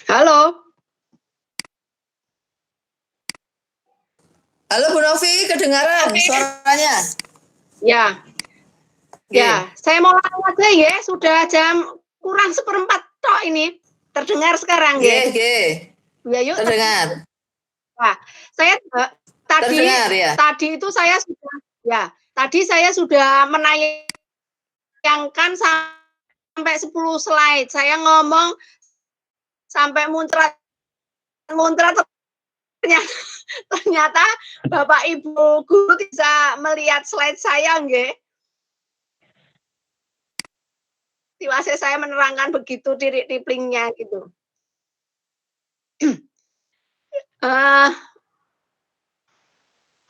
Halo. Halo Bu Novi, kedengaran suaranya? Ya. Ya, saya mau langsung aja ya, sudah jam kurang 1/4 tok ini. Terdengar sekarang ya? Ya, yuk. Terdengar. Wah, saya Terdengar, ya? tadi itu saya sudah menayangkan sampai 10 slide. Saya ngomong sampai muncrat ternyata Bapak Ibu guru bisa melihat slide saya nggih. Tiwase saya menerangkan begitu tirik-tiplingnya gitu.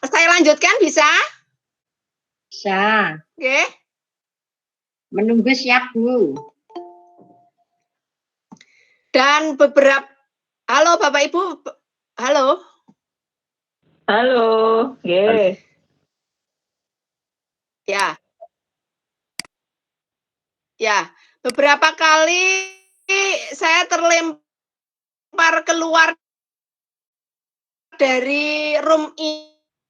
Saya lanjutkan bisa? Bisa. Oke. Menunggu siap, Bu. Dan halo Bapak Ibu, halo? Halo, nggih. Ya. Ya, beberapa kali saya terlempar keluar dari room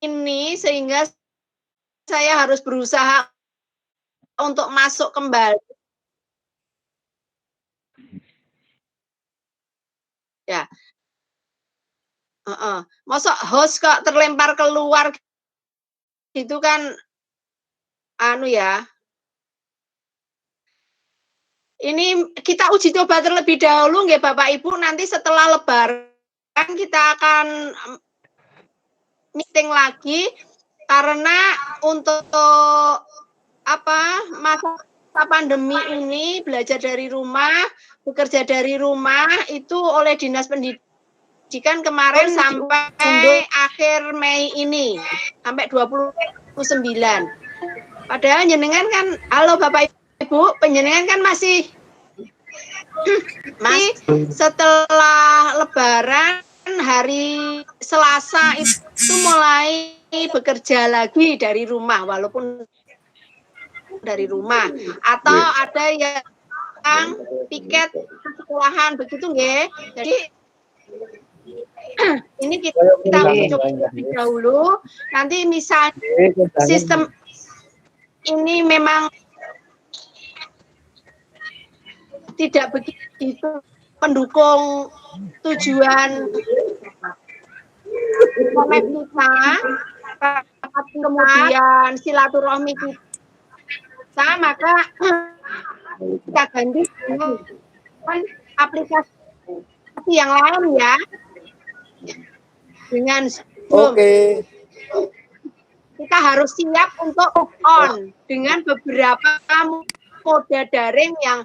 ini sehingga saya harus berusaha untuk masuk kembali. Ya. Heeh. Masa host kok terlempar keluar gitu kan anu ya. Ini kita uji coba terlebih dahulu nggih Bapak Ibu, nanti setelah Lebaran kita akan meeting lagi karena untuk masa pandemi ini belajar dari rumah, bekerja dari rumah itu oleh Dinas Pendidikan kemarin sampai akhir Mei ini, sampai 29. Padahal jenengan kan, halo Bapak Ibu, penjenengan kan masih setelah Lebaran hari Selasa itu mulai bekerja lagi dari rumah walaupun dari rumah atau ada yang piket sekolahan begitu nggih. Jadi ini kita coba lebih dahulu nanti misalnya sistem ini memang tidak begitu mendukung tujuan kita, kemudian silaturahmi kita, maka kita ganti dengan aplikasi yang lain ya. Dengan Zoom. Kita harus siap untuk on dengan beberapa moda daring yang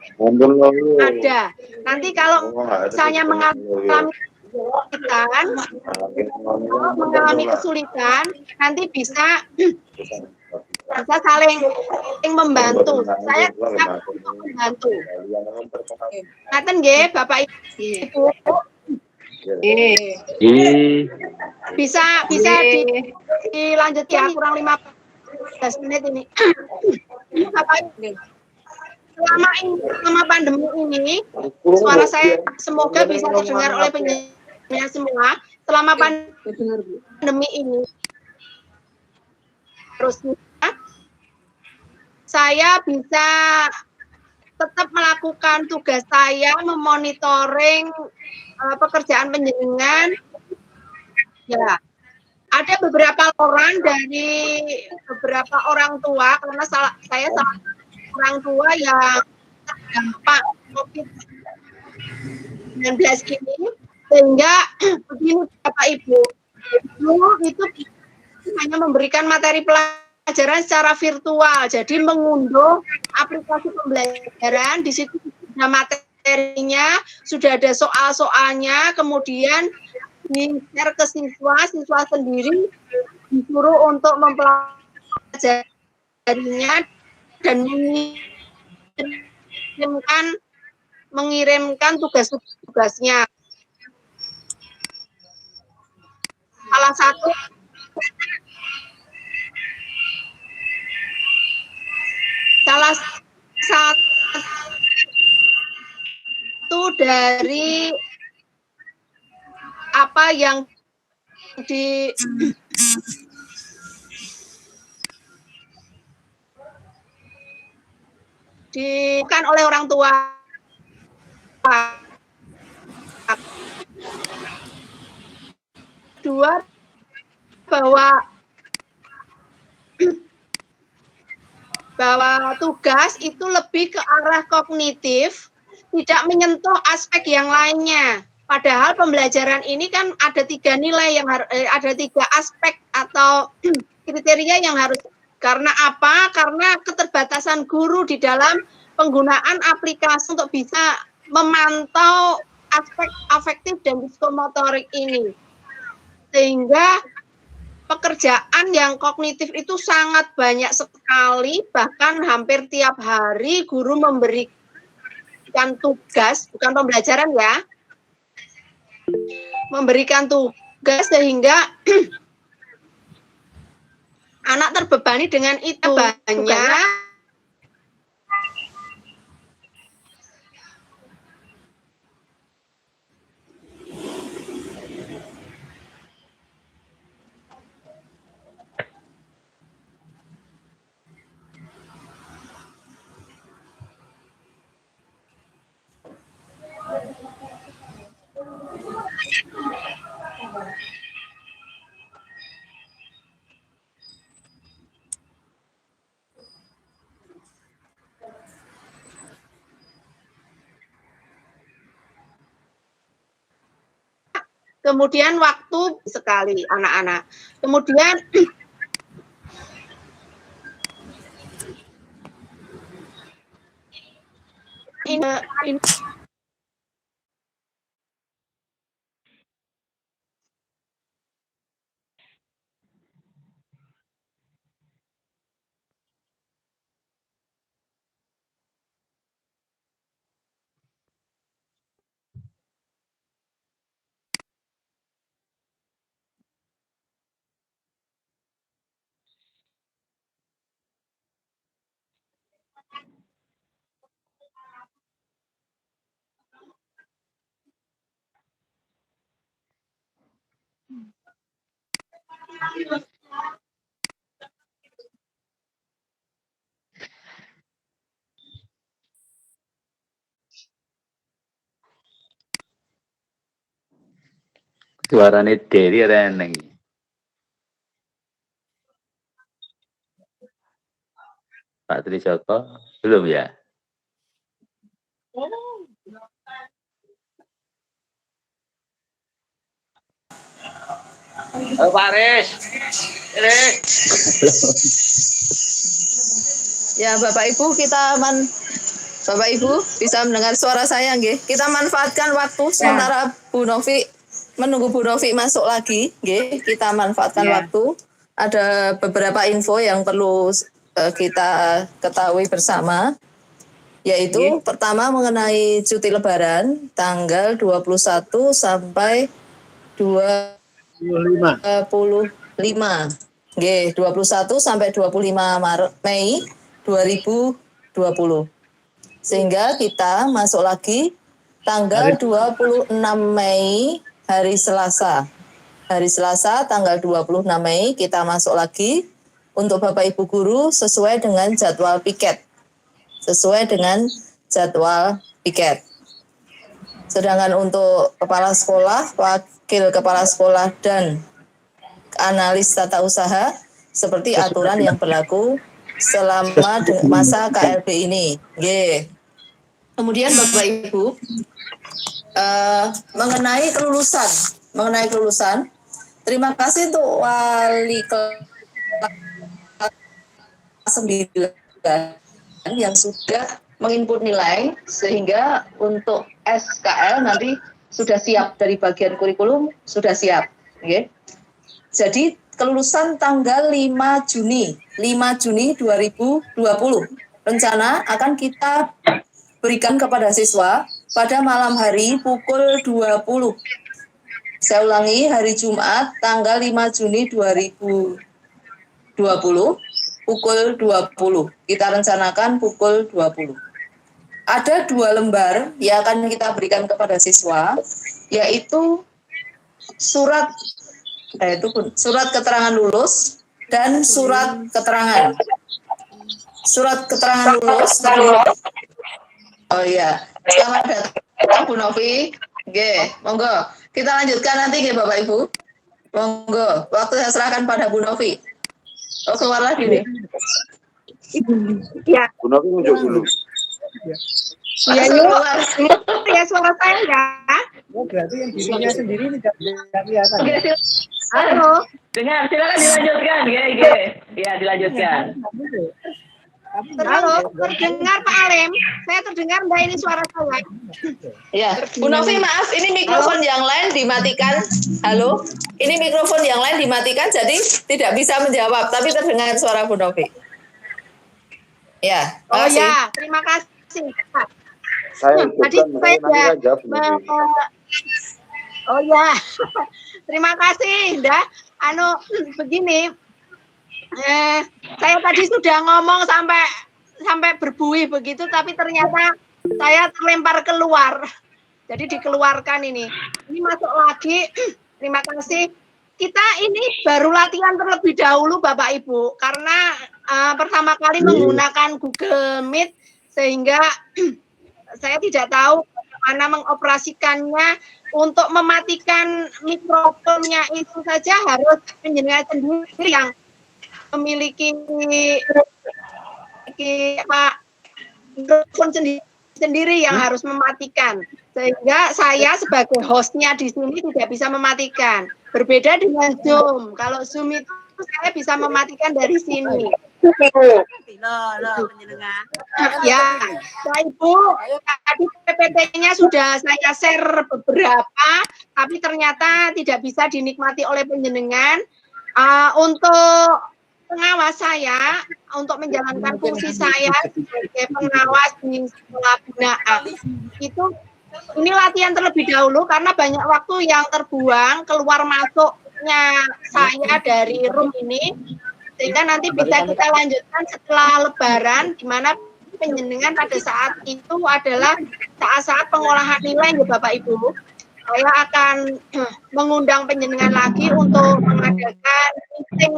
ada. Nanti kalau misalnya mengalami kesulitan, nanti bisa saling membantu. Saya siap untuk membantu. Ngaten nggih, Bapak Ibu. Bisa dilanjut ya, kurang 15 menit ini. Bapak Ibu. Selama pandemi ini, suara saya semoga bisa terdengar oleh pendengar semua. Selama pandemi ini, terusnya saya bisa tetap melakukan tugas saya, memonitoring pekerjaan penjenengan. Ya, ada beberapa orang dari beberapa orang tua, karena saya salah orang tua yang terdampak COVID-19 ini, sehingga begini Bapak Ibu, dulu itu hanya memberikan materi pelajaran secara virtual, jadi mengunduh aplikasi pembelajaran, di situ ada materinya, sudah ada soal-soalnya, kemudian di-share ke siswa sendiri disuruh untuk mempelajarinya dan mengirimkan tugas-tugasnya. Salah satu dari apa yang dikan oleh orang tua. Dua, bahwa tugas itu lebih ke arah kognitif, tidak menyentuh aspek yang lainnya. Padahal pembelajaran ini kan ada 3 nilai yang ada 3 aspek atau kriteria yang harus. Karena apa? Karena keterbatasan guru di dalam penggunaan aplikasi untuk bisa memantau aspek afektif dan psikomotorik ini. Sehingga pekerjaan yang kognitif itu sangat banyak sekali, bahkan hampir tiap hari guru memberikan tugas, bukan pembelajaran ya, memberikan tugas sehingga anak terbebani dengan itu banyak. Kemudian waktu sekali anak-anak. Kemudian ini Suaranya Dery ada Eneng. Pak Trijoko belum ya? Halo Pak Aris. Ya Bapak Ibu Bapak Ibu bisa mendengar suara saya nggih. Kita manfaatkan waktu sementara Bu Novi menunggu Bu Novi masuk lagi nggih. Kita manfaatkan waktu. Ada beberapa info yang perlu kita ketahui bersama. Yaitu pertama mengenai cuti lebaran tanggal 21 sampai 25. 21 sampai 25 Mei 2020. Sehingga kita masuk lagi tanggal 26 Mei hari Selasa. Hari Selasa tanggal 26 Mei kita masuk lagi untuk Bapak Ibu guru sesuai dengan jadwal piket. Sedangkan untuk kepala sekolah, wakil kepala sekolah dan analis tata usaha seperti aturan yang berlaku selama masa KLB ini. Kemudian Bapak Ibu mengenai kelulusan, terima kasih untuk wali kelas 9 yang sudah menginput nilai sehingga untuk SKL nanti sudah siap dari bagian kurikulum sudah siap. Jadi kelulusan tanggal 5 Juni 2020. Rencana akan kita berikan kepada siswa pada malam hari pukul 20. Saya ulangi, hari Jumat tanggal 5 Juni 2020 pukul 20. Kita rencanakan pukul 20. Ada 2 lembar yang akan kita berikan kepada siswa, yaitu surat surat keterangan lulus dan surat keterangan. Surat keterangan lulus. Oh iya, selamat datang Bu Novi. Oke, monggo. Kita lanjutkan nanti ya Bapak Ibu. Monggo, waktu saya serahkan pada Bu Novi. Oh, keluarlah diri. Ya, Bu Novi muncul dulu. ya yuk. Ya suara saya ya. Oh, berarti yang dirinya sendiri tidak kelihatan. Halo. Dengar, silakan dilanjutkan, ya dilanjutkan. Halo, terdengar Pak Alem? Saya terdengar Mbak ini suara saya. Ya, Bu Novi maaf, ini mikrofon yang lain dimatikan. Halo, ini mikrofon yang lain dimatikan, jadi tidak bisa menjawab, tapi terdengar suara Bu Novi. Ya, Oh makasih. ya, terima kasih. Saya Tadi saya jawab. oh ya, terima kasih, Indah. Begini, saya tadi sudah ngomong sampai berbuih begitu, tapi ternyata saya terlempar keluar. Jadi dikeluarkan ini. Ini masuk lagi. Terima kasih. Kita ini baru latihan terlebih dahulu, Bapak Ibu, karena pertama kali menggunakan Google Meet, sehingga saya tidak tahu bagaimana mengoperasikannya. Untuk mematikan mikrofonnya itu saja harus penjenengan sendiri yang memiliki mikrofon sendiri yang harus mematikan, sehingga saya sebagai hostnya di sini tidak bisa mematikan. Berbeda dengan Zoom, kalau Zoom itu saya bisa mematikan dari sini. Ya, Pak Ibu, tadi PPT-nya sudah saya share beberapa, tapi ternyata tidak bisa dinikmati oleh penjenengan. Untuk pengawas saya, untuk menjalankan fungsi saya sebagai pengawas di sekolah binaan, ini latihan terlebih dahulu karena banyak waktu yang terbuang keluar masuknya saya dari room ini, sehingga nanti bisa kita lanjutkan setelah Lebaran, di mana penjenengan pada saat itu adalah saat-saat pengolahan nilai ya Bapak Ibu. Saya akan mengundang penjenengan lagi untuk mengadakan meeting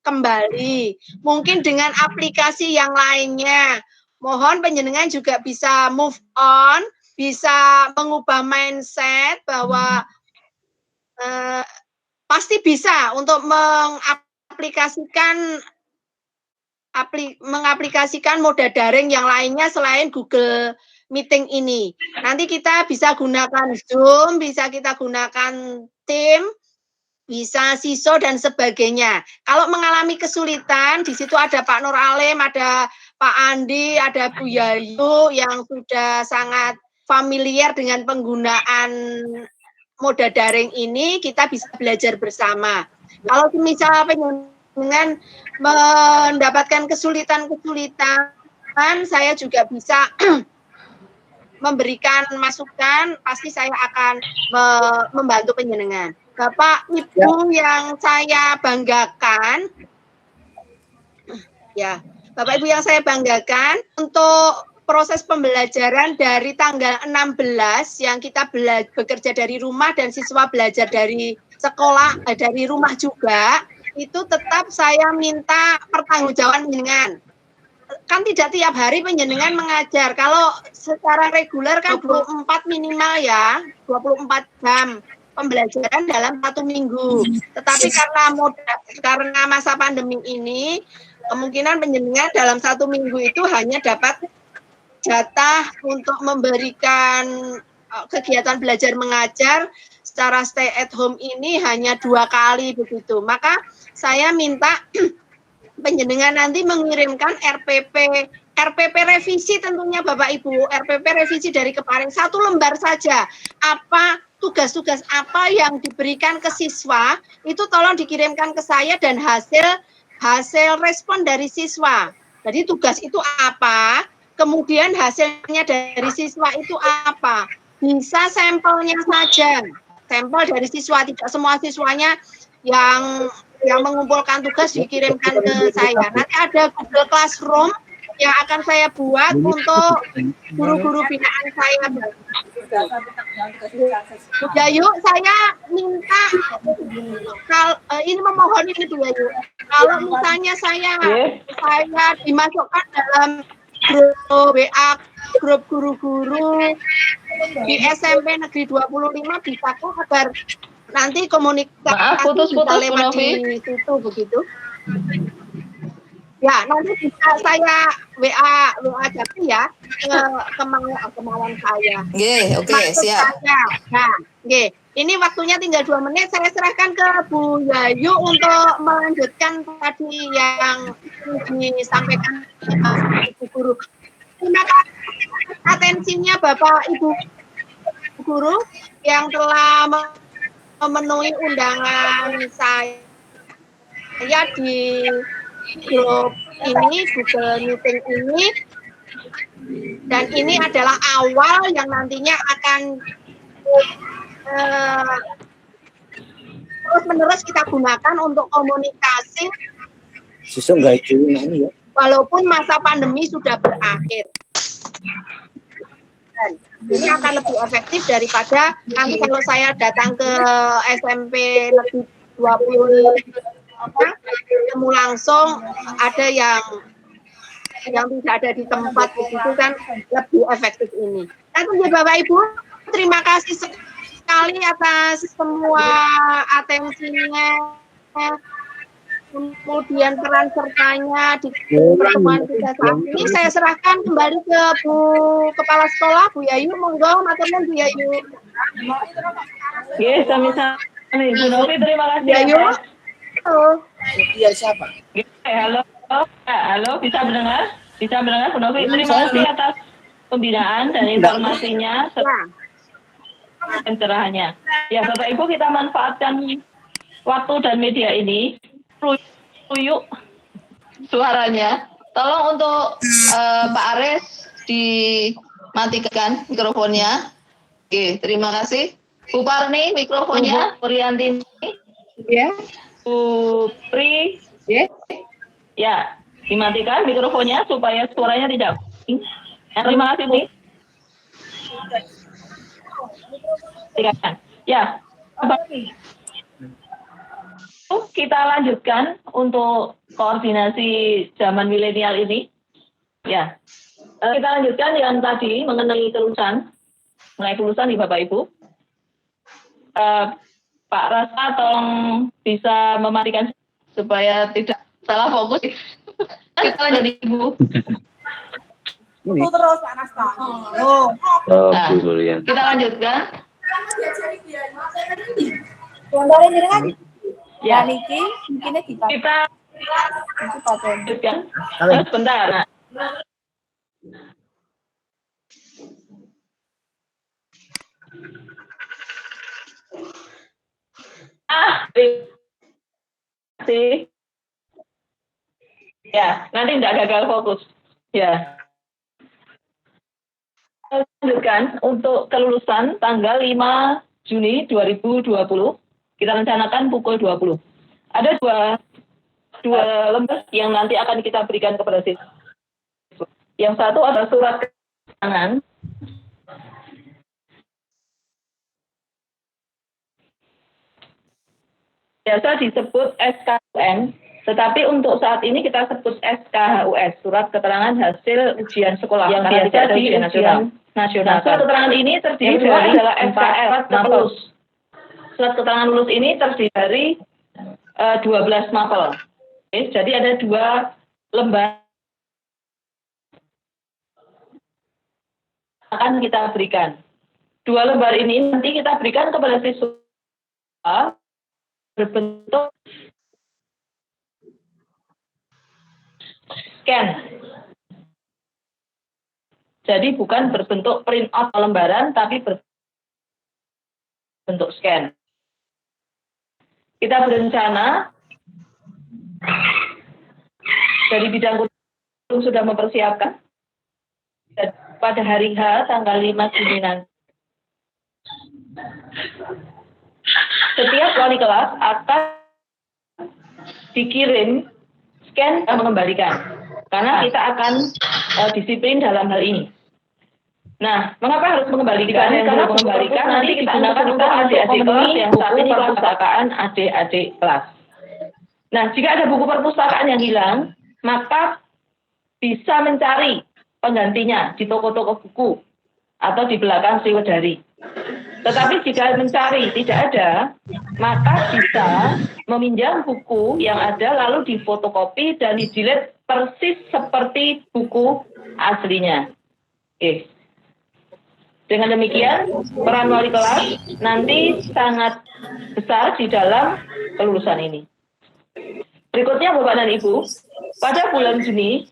kembali, mungkin dengan aplikasi yang lainnya. Mohon penjenengan juga bisa move on, bisa mengubah mindset bahwa pasti bisa untuk mengaplikasikan moda daring yang lainnya selain Google Meeting ini. Nanti kita bisa gunakan Zoom, bisa kita gunakan Team, bisa Siso dan sebagainya. Kalau mengalami kesulitan, di situ ada Pak Nur Alim, ada Pak Andi, ada Bu Yayu yang sudah sangat familiar dengan penggunaan moda daring ini, kita bisa belajar bersama. Kalau misalnya penjenengan mendapatkan kesulitan-kesulitan, saya juga bisa memberikan masukan, pasti saya akan membantu penjenengan. Bapak Ibu yang saya banggakan, ya, Bapak Ibu yang saya banggakan, untuk proses pembelajaran dari tanggal 16 yang kita bekerja dari rumah dan siswa belajar dari sekolah, dari rumah juga, itu tetap saya minta pertanggungjawaban penjenengan. Kan tidak tiap hari penjenengan mengajar. Kalau secara reguler kan 24 minimal ya, 24 jam pembelajaran dalam 1 minggu. Tetapi karena masa pandemi ini, kemungkinan penjenengan dalam 1 minggu itu hanya dapat jatah untuk memberikan kegiatan belajar mengajar secara stay at home ini hanya 2 kali begitu. Maka saya minta penjenengan nanti mengirimkan RPP revisi tentunya Bapak Ibu, RPP revisi dari kemarin 1 lembar saja. Apa tugas-tugas apa yang diberikan ke siswa, itu tolong dikirimkan ke saya dan hasil respon dari siswa. Jadi tugas itu apa, kemudian hasilnya dari siswa itu apa. Bisa sampelnya saja, sampel dari siswa, tidak semua siswanya yang mengumpulkan tugas dikirimkan ke saya. Nanti ada Google Classroom yang akan saya buat untuk guru-guru binaan saya. Bu Yayu, saya minta ini memohon ini Bu Yayu. Kalau misalnya saya dimasukkan dalam grup WA grup guru-guru di SMP Negeri 25 bisa kok agar nanti komunikasi bisa lewat di situ begitu. Ya, nanti bisa saya WA jadi ya kemauan saya. Oke, siap. Nah, ini waktunya tinggal 2 menit. Saya serahkan ke Bu Yayu untuk melanjutkan tadi yang disampaikan Ibu Guru. Terima kasih atensinya Bapak Ibu Guru yang telah memenuhi undangan saya di grup ini, Google Meeting ini, dan ini adalah awal yang nantinya akan terus-menerus kita gunakan untuk komunikasi walaupun masa pandemi sudah berakhir. Dan ini akan lebih efektif daripada nanti kalau saya datang ke SMP Negeri 20 ketemu langsung ada yang tidak ada di tempat begitu kan lebih efektif ini. Tentunya Bapak Ibu terima kasih sekali atas semua atensinya, kemudian peran sertanya di pertemuan kita saat ini. Saya serahkan kembali ke Bu Kepala Sekolah Bu Yayu, monggo maturnuwun Bu Yayu. Yes, sama-sama. Bu Novi terima kasih. Yayu. Halo. Iya siapa? Halo, bisa mendengar? Bisa mendengar Bu Novi? Terima kasih atas pembinaan dan informasinya serta pencerahannya. Ya, Bapak Ibu kita manfaatkan waktu dan media ini. Yuk suaranya. Tolong untuk Pak Aris dimatikan mikrofonnya. Oke, terima kasih. Bu Parni mikrofonnya, Puriantini. Ya. Bu Pri, ya, dimatikan mikrofonnya supaya suaranya tidak. Terima kasih, Bu. Silakan. Ya, kita lanjutkan untuk koordinasi zaman milenial ini. Ya, kita lanjutkan yang tadi mengenai kelulusan, di Bapak Ibu. Pak Rasa tolong bisa mematikan supaya tidak salah fokus. Kita lanjut Ibu. Terus Anas. Nah, kita lanjutkan. Ya, kita lanjutkan. Sebentar. Ya, nanti tidak gagal fokus. Ya. Lanjutkan untuk kelulusan tanggal 5 Juni 2020. Kita rencanakan pukul 20. Ada dua lembar yang nanti akan kita berikan kepada siswa. Yang satu adalah surat keterangan. Biasa disebut SKUN, tetapi untuk saat ini kita sebut SKHUS, surat keterangan hasil ujian sekolah yang biasa di ujian nasional. Surat keterangan ini terdiri dari adalah SKL, lulus. Surat keterangan lulus ini terdiri dari 12 mapel. Oke, jadi ada 2 lembar akan kita berikan. 2 lembar ini nanti kita berikan kepada siswa berbentuk scan. Jadi bukan berbentuk print out lembaran, tapi berbentuk scan. Kita berencana dari bidang kurikulum sudah mempersiapkan dan pada hari H tanggal 5 Juni nanti. Setiap wali kelas akan dikirim scan dan mengembalikan. karena kita akan disiplin dalam hal ini. Nah, mengapa harus mengembalikan? Karena mengembalikan nanti kita gunakan untuk adik-adik kelas yang saat ini perpustakaan adik-adik kelas. Nah, jika ada buku perpustakaan yang hilang, maka bisa mencari penggantinya di toko-toko buku atau di belakang Sriwedari. Tetapi jika mencari tidak ada, maka bisa meminjam buku yang ada lalu difotokopi dan di-delete persis seperti buku aslinya. Oke. Dengan demikian, peran wali kelas nanti sangat besar di dalam kelulusan ini. Berikutnya Bapak dan Ibu, pada bulan Juni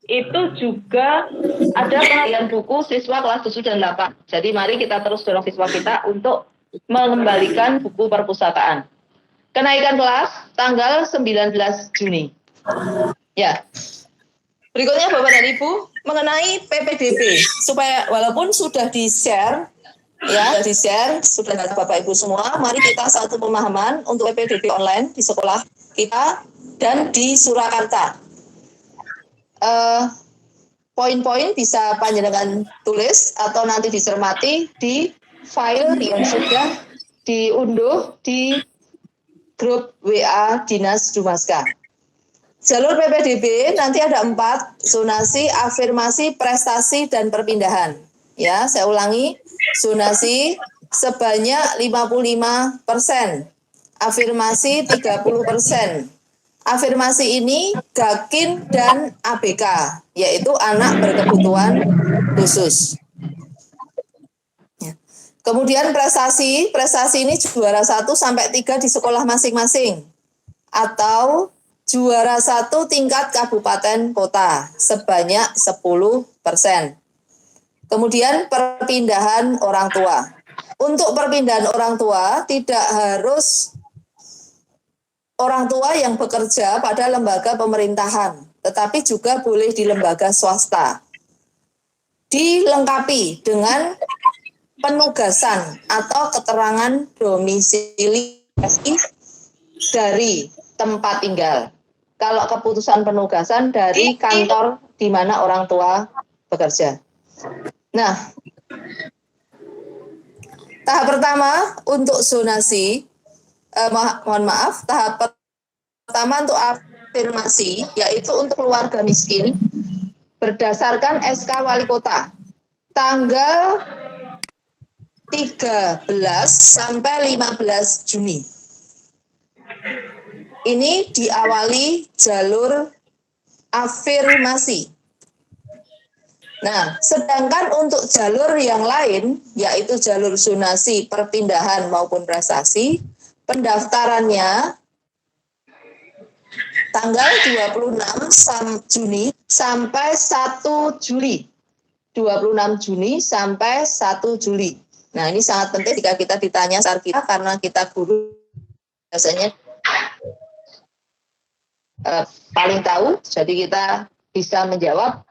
itu juga ada pengalihan buku siswa kelas 7 dan 8. Jadi mari kita terus dorong siswa kita untuk mengembalikan buku perpustakaan. Kenaikan kelas tanggal 19 Juni. Ya. Berikutnya Bapak dan Ibu, mengenai PPDB, supaya walaupun sudah di-share, sudah ada Bapak Ibu semua, mari kita satu pemahaman untuk PPDB online di sekolah kita dan di Surakarta. Poin-poin bisa panjenengan tulis atau nanti dicermati di file yang sudah diunduh di grup WA Dinas Dumaska. Jalur PPDB nanti ada 4, zonasi, afirmasi, prestasi, dan perpindahan. Ya, saya ulangi, zonasi sebanyak 55%, afirmasi 30%. Afirmasi ini GAKIN dan ABK, yaitu anak berkebutuhan khusus. Kemudian prestasi ini juara 1 sampai 3 di sekolah masing-masing, atau juara 1 tingkat kabupaten kota sebanyak 10%. Kemudian perpindahan orang tua. Untuk perpindahan orang tua tidak harus orang tua yang bekerja pada lembaga pemerintahan, tetapi juga boleh di lembaga swasta. Dilengkapi dengan penugasan atau keterangan domisili dari tempat tinggal. Kalau keputusan penugasan dari kantor di mana orang tua bekerja. Nah, tahap pertama untuk zonasi, tahap pertama untuk afirmasi, yaitu untuk keluarga miskin, berdasarkan SK Wali Kota, tanggal 13 sampai 15 Juni. Ini diawali jalur afirmasi. Nah, sedangkan untuk jalur yang lain, yaitu jalur zonasi, perpindahan maupun prestasi, pendaftarannya tanggal 26 Juni sampai 1 Juli. 26 Juni sampai 1 Juli. Nah, ini sangat penting jika kita ditanya saat kita, karena kita guru biasanya paling tahu, jadi kita bisa menjawab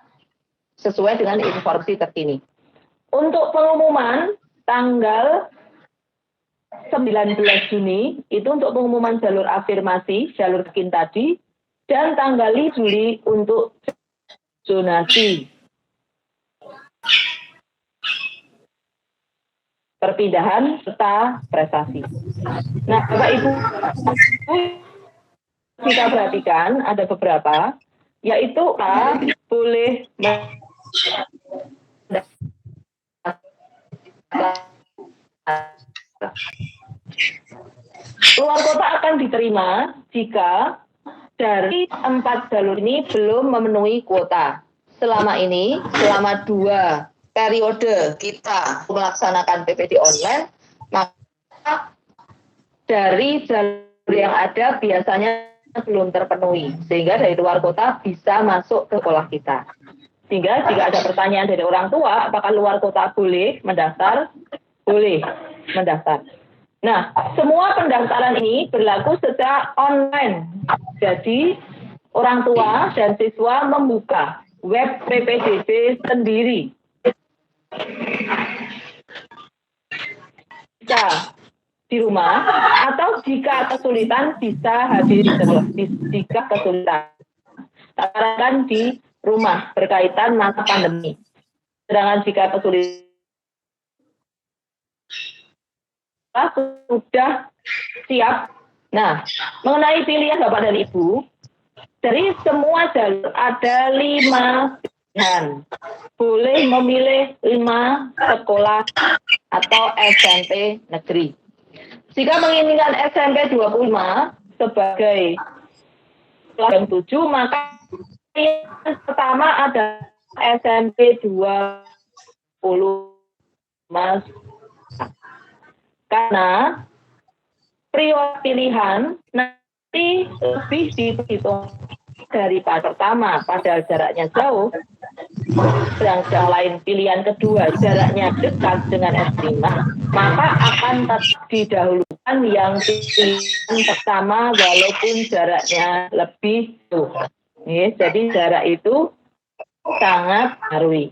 sesuai dengan informasi terkini. Untuk pengumuman tanggal 19 Juni itu untuk pengumuman jalur afirmasi, jalur GAKIN tadi, dan tanggal Juli untuk zonasi, perpindahan serta prestasi. Nah, Bapak Ibu, kita perhatikan ada beberapa, yaitu boleh luar kota akan diterima jika dari 4 jalur ini belum memenuhi kuota. Selama ini, selama 2 periode kita melaksanakan PPD online, maka dari jalur yang ada biasanya belum terpenuhi, sehingga dari luar kota bisa masuk ke sekolah kita. Sehingga jika ada pertanyaan dari orang tua, apakah luar kota boleh mendaftar? Boleh mendaftar. Nah, semua pendaftaran ini berlaku secara online. Jadi, orang tua dan siswa membuka web PPDB sendiri. Bisa di rumah, atau jika kesulitan bisa hadir di sekolah. Jika kesulitan. sarankan di rumah berkaitan masa pandemi. Sedangkan jika kesulitan sudah siap. Nah, mengenai pilihan Bapak dan Ibu, dari semua jalur ada 5 pilihan. Boleh memilih 5 sekolah atau SMP negeri. Jika menginginkan SMP 25 sebagai kelas yang 7, maka yang pertama ada SMP 20 Mas. Karena prioritas pilihan nanti lebih dihitung daripada pertama, padahal jaraknya jauh. Sedang lain pilihan kedua jaraknya dekat dengan S5, maka akan didahulukan yang pilihan pertama walaupun jaraknya lebih jauh. Jadi jarak itu sangat mempengaruhi.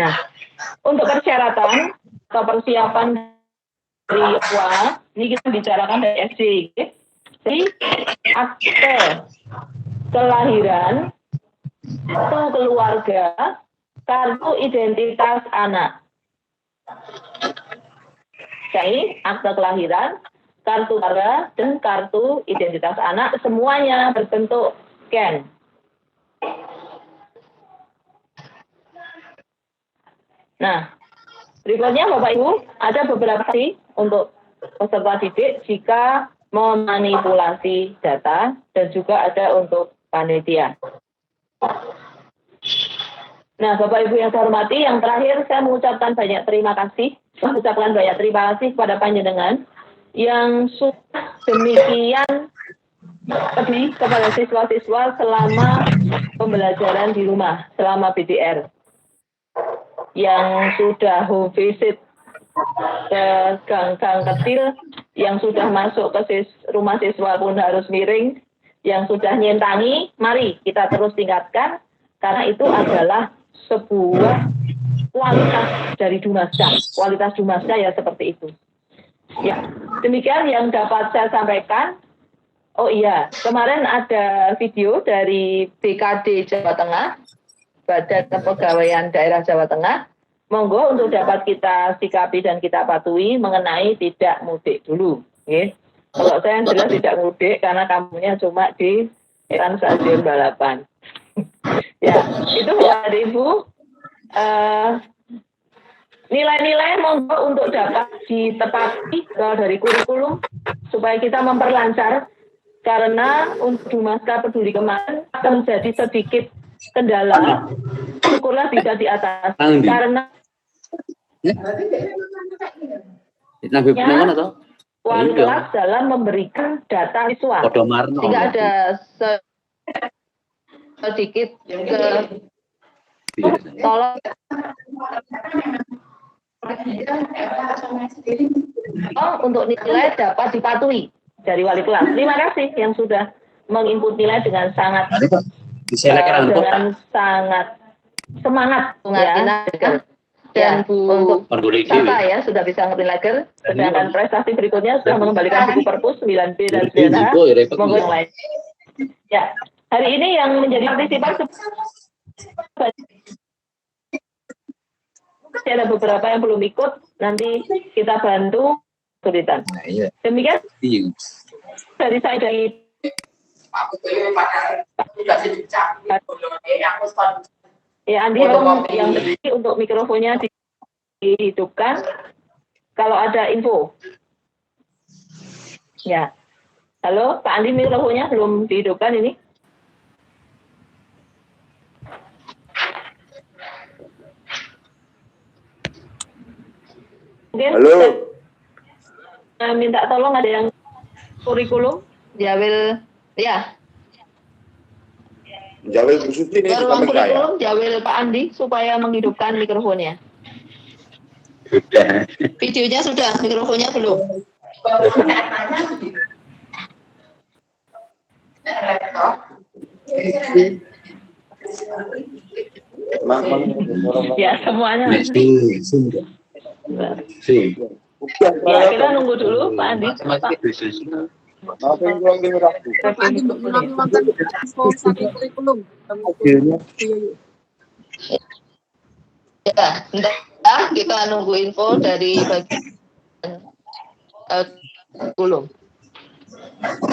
Nah, untuk persyaratan atau persiapan dari UA, ini kita bicarakan dari SD. Jadi akte kelahiran, kartu keluarga, kartu identitas anak. Jadi akte kelahiran, kartu keluarga, dan kartu identitas anak semuanya berbentuk scan. Nah, berikutnya Bapak Ibu, ada beberapa sih untuk peserta didik jika memanipulasi data dan juga ada untuk panitia. Nah, Bapak Ibu yang saya hormati, yang terakhir saya mengucapkan banyak terima kasih. Saya mengucapkan banyak terima kasih kepada panjenengan yang sudah demikian peduli kepada siswa-siswa selama pembelajaran di rumah, selama BDR. Yang sudah home visit ke gang-gang kecil, yang sudah masuk ke rumah siswa pun harus miring, yang sudah nyentangi, mari kita terus tingkatkan, karena itu adalah sebuah kualitas dari Dumasda. Kualitas Dumasda ya seperti itu. Ya, demikian yang dapat saya sampaikan. Oh iya, kemarin ada video dari BKD Jawa Tengah, Badan Kepegawaian Daerah Jawa Tengah. Monggo untuk dapat kita sikapi dan kita patuhi mengenai tidak mudik dulu. Okay. Kalau saya yang jelas tidak mudik karena kampungnya cuma di stadion balapan. Ya, itu Bapak Ibu. Nilai-nilai monggo untuk dapat ditepati dari kurikulum supaya kita memperlancar, karena untuk Dumasda Peduli kemarin akan menjadi sedikit kendala. Syukurlah bisa diatasi karena wali kelas dalam memberikan data siswa, sehingga ada sedikit tolong untuk nilai dapat dipatuhi dari wali kelas. Terima kasih yang sudah menginput nilai dengan sangat semangat ya. Dan untuk Tata ya sudah bisa ngerti lager. Sedangkan prestasi berikutnya sudah mengembalikan buku perpus 9B dan 9A. Monggo yang lain. Ya, hari ini yang menjadi partisipan ada beberapa yang belum ikut, nanti kita bantu kesulitan. Demikian dari saya dari ya Andi yang untuk mikrofonnya dihidupkan kalau ada info. Ya, halo Pak Andi, mikrofonnya belum dihidupkan ini. Mungkin halo. Minta tolong ada yang kurikulum, Jawil, ya. Jawil Bu Suti ini ruang kurikulum, Jawil Pak Andi supaya menghidupkan mikrofonnya. Sudah. Videonya sudah, mikrofonnya belum. Ya semuanya. Ya kita nunggu dulu Pak Andi. Pak. Apa yang kurang dengar aku? Ya, bentar, kita nunggu info dari bagian kurikulum.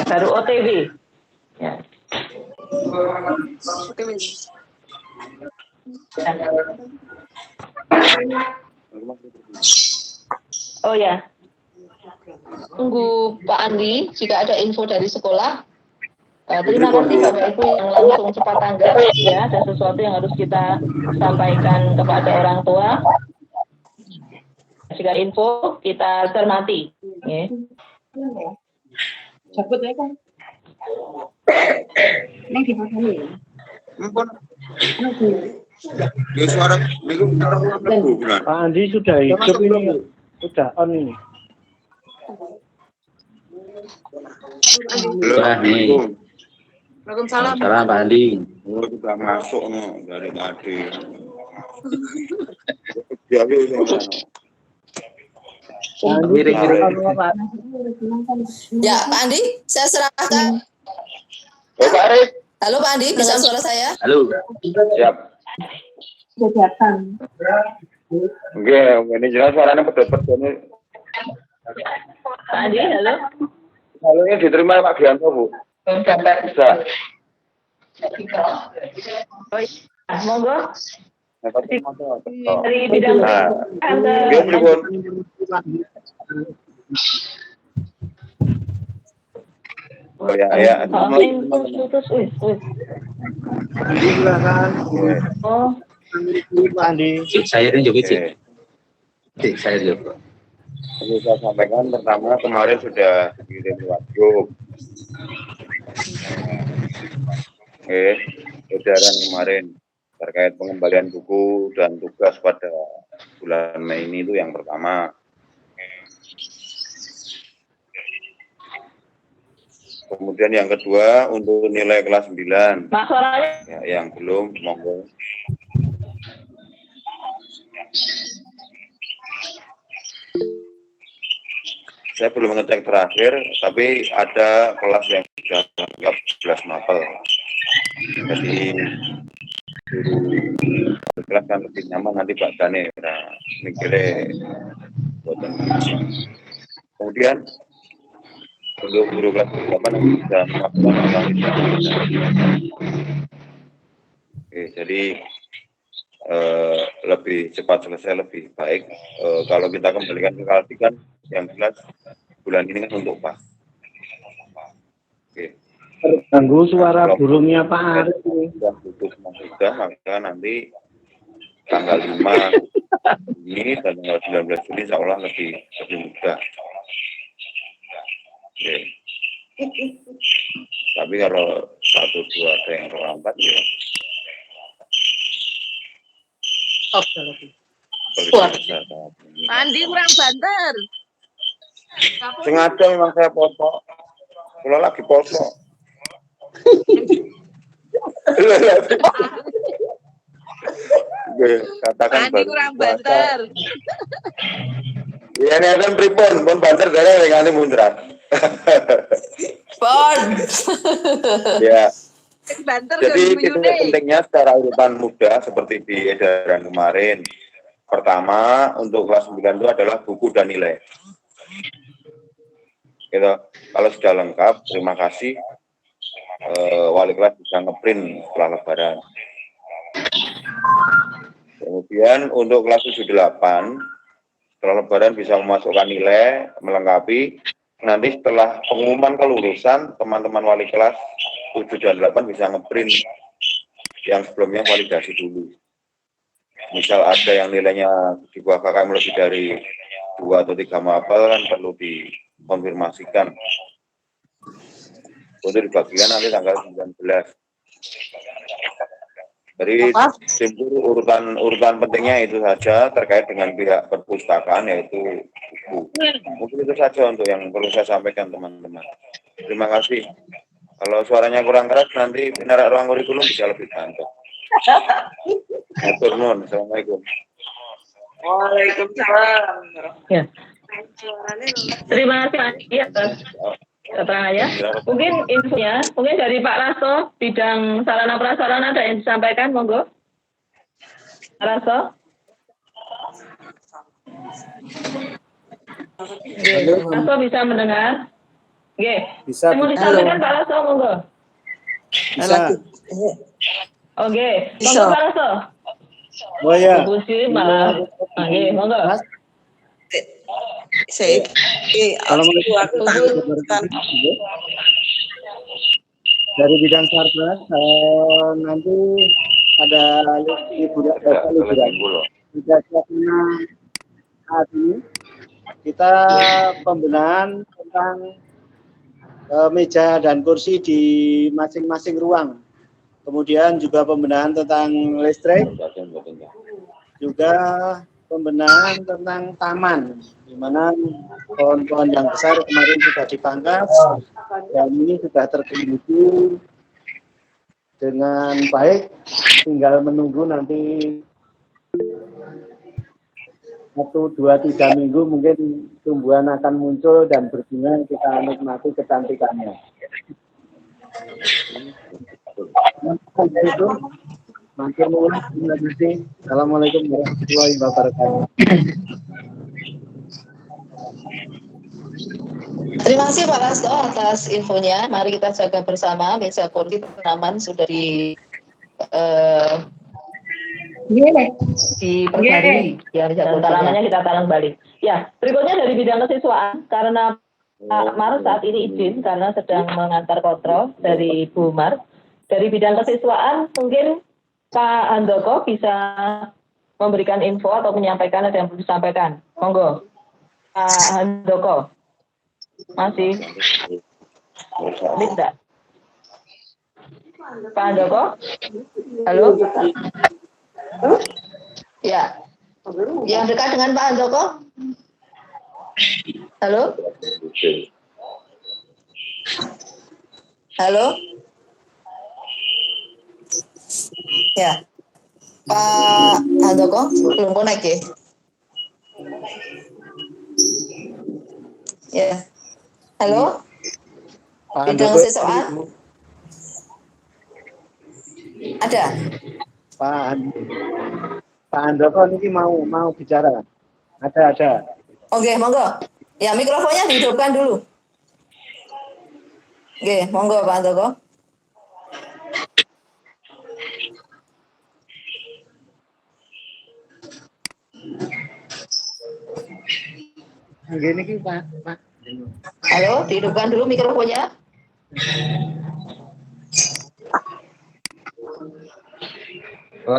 Baru OTW. Ya. Oh ya. Tunggu Pak Andi, jika ada info dari sekolah. Terima kasih Bapak Ibu yang langsung cepat tanggap ya, ada sesuatu yang harus kita sampaikan kepada orang tua. Jika info kita cermati. Ya. Cabut ya kan? Ini di mana nih? Ya suara minggu bulan. Pak Andi sudah hidup ini, sudah on ini. Belum. Waalaikumsalam. Salam Pak Andi. Oh, sudah masuk no dari tadi. Ya, Miring-miring. Ya, Pak Andi, saya serahkan. Pak Arif. Halo Pak Andi, bisa suara saya? Halo. Siap. Oke, ini jelas suaranya pedot-pedot ini. Pak Andi, halo. Halo, ini diterima Pak Gianto, Bu. Bisa. Monggo. Dari Nah, bidang dia pripun? Oh ya. putus. Silakan. Oh, Pak Andi. Saya ini juga sih. Oke. Saya juga. Perlu saya sampaikan pertama kemarin sudah dikirim wajib. Edaran kemarin terkait pengembalian buku dan tugas pada bulan Mei ini itu yang pertama. Kemudian yang kedua untuk nilai kelas 9. Mas suaranya Ya, yang belum monggo. Saya belum ngecek terakhir, tapi ada kelas yang sudah lengkap 11 mapel. Jadi guru kelas kan lebih nyaman nanti Pak Dane mikirnya buatan. Kemudian untuk guru kelas 8 yang bisa melakukan jadi lebih cepat selesai lebih baik. Kalau kita kembalikan ke Kaltikan yang jelas bulan ini kan untuk pas. Oke. Terganggu suara burungnya Pak Arif ini. Sudah putus sudah, maka nanti tanggal 5 ini dan tanggal 19 Juni insya Allah lebih mudah. Oke. Tapi kalau 1, 2 ada yang terlambat ya. Andi kurang banter. Sengaja memang saya foto. Kalau lagi foto. Katakan Andi kurang banter. Ya ini kan pripun, pun banter gara dengan muncrat. Pon. Ya. Banter Jadi pentingnya secara urutan mudah seperti di edaran kemarin. Pertama untuk kelas 9 itu adalah buku dan nilai. Gitu. Kalau sudah lengkap, terima kasih. Wali kelas bisa ngeprint setelah lebaran. Kemudian untuk kelas 7-8, setelah lebaran bisa memasukkan nilai, melengkapi. Nanti setelah pengumuman kelulusan, teman-teman wali kelas 7 dan 8 bisa ngeprint yang sebelumnya validasi dulu. Misal ada yang nilainya di bawah KKM lebih dari 2 atau 3 mapel kan perlu dikonfirmasikan. Untuk dibagikan nanti tanggal 19. Jadi simpul urutan pentingnya itu saja terkait dengan pihak perpustakaan yaitu buku. Mungkin itu saja untuk yang perlu saya sampaikan teman-teman. Terima kasih. Kalau suaranya kurang keras nanti penerak ruang kurikulum bisa lebih bantu. Assalamualaikum. ya. Terima kasih Andi atas keterangannya. Mungkin infonya, mungkin dari Pak Rasto, bidang sarana prasarana ada yang disampaikan, monggo. Pak Rasto. Rasto bisa mendengar? Oke. Bisa. Mau disampaikan Pak Rasto, monggo. Bisa. Oke, monggo Pak Rasto. Oh ya. Diskusi malah. Oke, monggo. Dari bidang sarpras nanti ada liburan saat ini kita pembenahan tentang meja dan kursi di masing-masing ruang, kemudian juga pembenahan tentang listrik, juga pembenahan tentang taman, di mana pohon-pohon yang besar kemarin sudah dipangkas dan ini sudah terkendali dengan baik, tinggal menunggu nanti 1, 2, 3 minggu mungkin tumbuhan akan muncul dan berbunga, kita nikmati kecantikannya. Itu makin mulai. Terima kasih. Assalamualaikum warahmatullahi wabarakatuh. Terima kasih Pak Rasto atas infonya. Mari kita jaga bersama meja kursi tanaman sudah diperbarui. Ya, Dan tanamannya kita tanam balik. Ya, berikutnya dari bidang kesiswaan, karena Pak Mar saat ini izin karena sedang mengantar kontrol dari Bu Mar. Dari bidang kesiswaan, mungkin Pak Handoko bisa memberikan info atau menyampaikan ada yang perlu disampaikan. Monggo, Pak Handoko. Masih? Tidak. Pak Handoko? Halo? Ya. Yang dekat dengan Pak Handoko? Halo? Halo? Ya. Pak Handoko belum connect ya? Ya. Halo? Bidang kesiswaan? Ada? Pak Handoko ini mau bicara. Ada. Oke, monggo. Ya, mikrofonnya dihidupkan dulu. Oke, monggo Pak Handoko. Gini ki Pak. Halo, dihidupkan dulu mikrofonnya.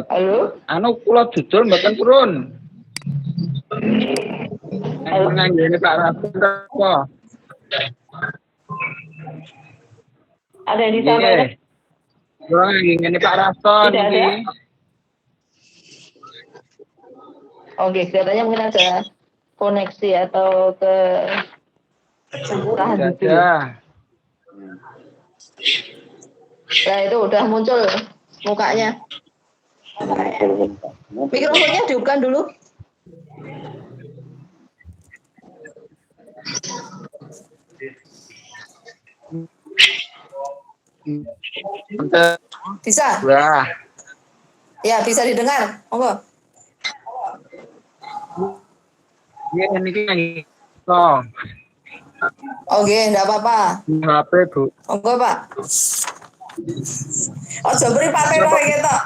Halo. Anu kula jujur mboten purun. Ngene Pak Rasul apa? Ada yang disampaikan? Kula ngene Pak Rasul Tidak iki. ada? Oke, kelihatannya mungkin ada koneksi atau ke tahan dulu. Nah, itu udah muncul mukanya. Mikrofonnya dihidupkan dulu. Bisa? Wah. Ya, bisa didengar. Monggo. Iya niki so. Oke, enggak apa-apa. HP, Bu. Monggo, Pak. Oh, jebri pakai kok gitu.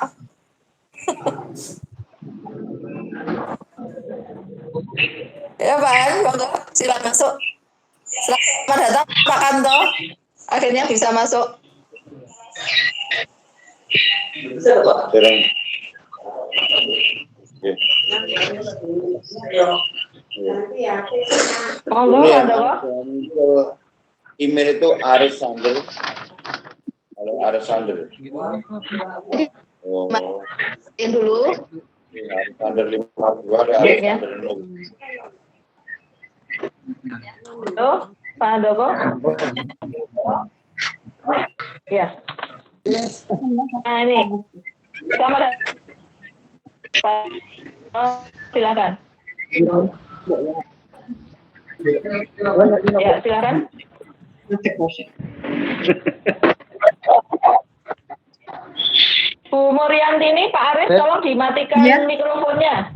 Ya, Pak, monggo silakan masuk. Selamat datang Pak Kanto. Akhirnya bisa masuk. Monggo, Ini ada kok? email itu Aris Sander. Halo Aris Sander. Oh, Ini dulu. Aris Sander 52 ada Aris Ya. Sander 6. Halo, Pak Handoko? Ya. Nah, ini. Selamat datang. Pak. Oh, silakan. Ya, silakan. Bu Morianti ini Pak Aris tolong dimatikan Iya. mikrofonnya.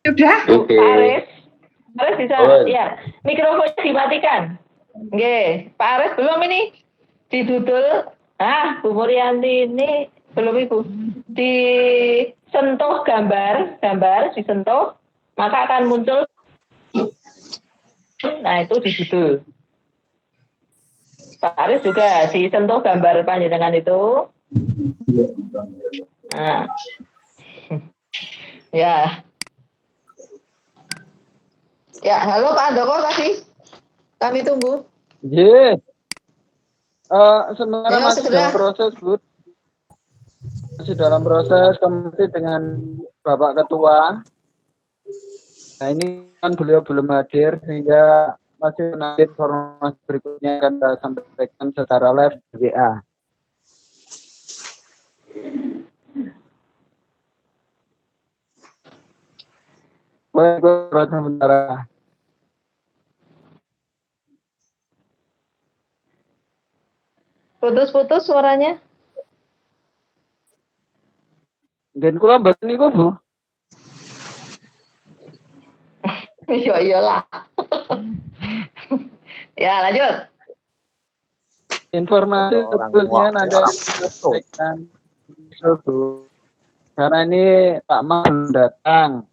Sudah? Oke. Pak Aris bisa Oh. ya mikrofonnya dimatikan. Oke, Pak Aris belum ini didudul. Bu Morianti ini belum Ibu. Disentuh gambar disentuh, maka akan muncul. Nah itu didudul. Pak Aris juga disentuh gambar panjenengan itu. Nah. Ya. Ya, halo Pak Andoko tadi. Kami tunggu. Iya. Sebenarnya Ayo, masih segera. dalam proses, Bu. Masih dalam proses komunikasi dengan Bapak Ketua. Nah, ini kan beliau belum hadir sehingga masih menanti informasi berikutnya akan saya sampaikan secara live di WA. Baik, sementara. Putus-putus suaranya. Dan kula mboten niku, Bu. Iya iyalah. Ya lanjut. Informasi sebetulnya nanti sampaikan, Bu. Karena ini Pak Ma belum datang.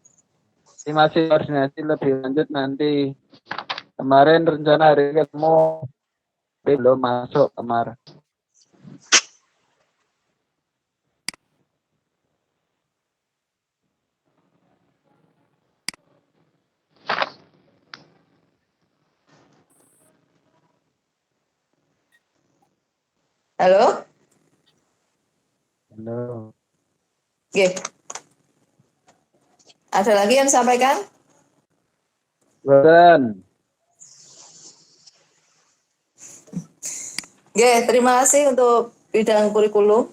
Ini masih koordinasi lebih lanjut nanti. Kemarin rencana hari ketemu, tapi belum masuk kemarin. Halo? Halo. Oke. Ada lagi yang sampaikan? Beren. Oke, terima kasih untuk bidang kurikulum.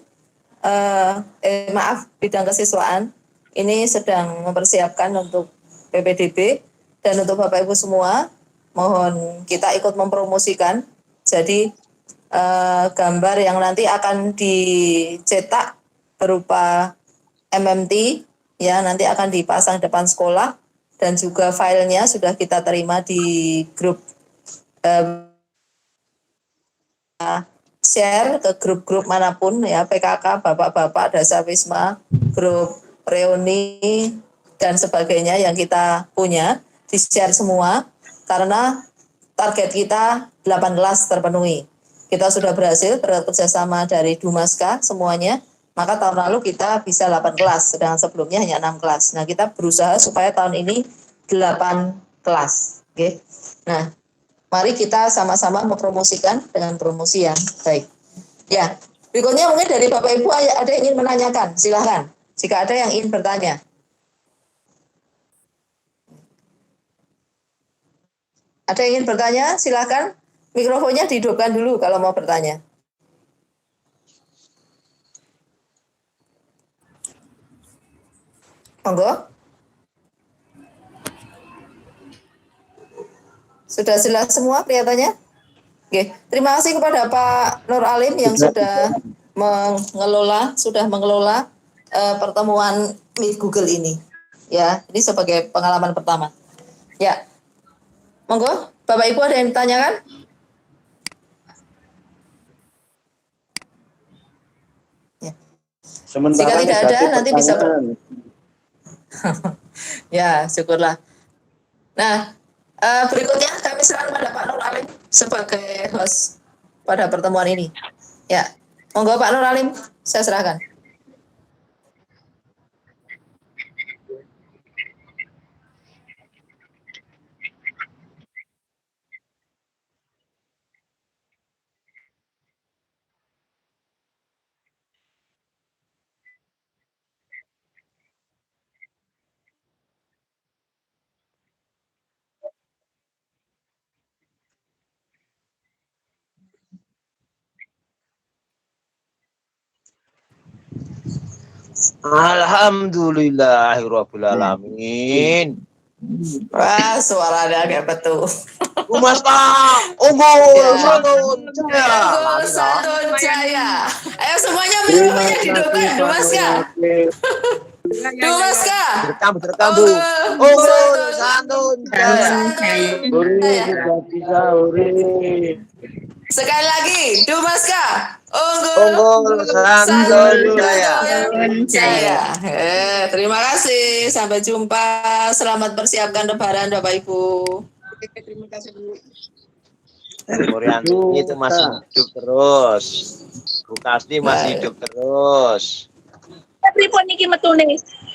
Bidang kesiswaan. Ini sedang mempersiapkan untuk PPDB dan untuk Bapak Ibu semua, mohon kita ikut mempromosikan. Jadi gambar yang nanti akan dicetak berupa MMT, ya nanti akan dipasang depan sekolah dan juga filenya sudah kita terima di grup share ke grup-grup manapun ya, PKK, Bapak-Bapak, Dasar Wisma, grup reuni dan sebagainya yang kita punya, di-share semua karena target kita 8 kelas terpenuhi. Kita sudah berhasil bekerjasama dari Dumaska semuanya, maka tahun lalu kita bisa 8 kelas, sedangkan sebelumnya hanya 6 kelas. Nah, kita berusaha supaya tahun ini 8 kelas. Oke. Nah, mari kita sama-sama mempromosikan dengan promosi yang baik. Ya, berikutnya mungkin dari Bapak Ibu ada yang ingin menanyakan, silahkan. Jika ada yang ingin bertanya. Ada yang ingin bertanya, silahkan. Mikrofonnya dihidupkan dulu kalau mau bertanya. Monggo. Sudah jelas semua kelihatannya? Oke, terima kasih kepada Pak Nur Alim yang sudah mengelola pertemuan Meet Google ini. Ya, ini sebagai pengalaman pertama. Ya, monggo, Bapak Ibu ada yang ditanyakan? Ya. Jika tidak ada, nanti bisa. Ya, syukurlah. Nah, berikutnya kami serahkan pada Pak Nur Alim sebagai host pada pertemuan ini. Ya, monggo Pak Nur Alim, saya serahkan. Alhamdulillahirrabbilalamin. Wah, suaranya agak betul. Dumasta, unggul, Ya. Santun Jaya. Unggul Santun Jaya. Ayo semuanya Terima menyebutnya kasih hidupkan, Pak Dumaska. Munafi. Dumaska. Direkam Bu. Unggul, Santun Jaya. Santun Uri Jaya. sudah bisa Uri. Sekali lagi, Dumaska. Unggul, Santun Jaya. Jaya. Terima kasih. Sampai jumpa. Selamat persiapkan Lebaran, Bapak Ibu. Terima kasih Bu. Murianti itu masih hidup terus. Bu Kasdi masih hidup terus. Pripun niki metune?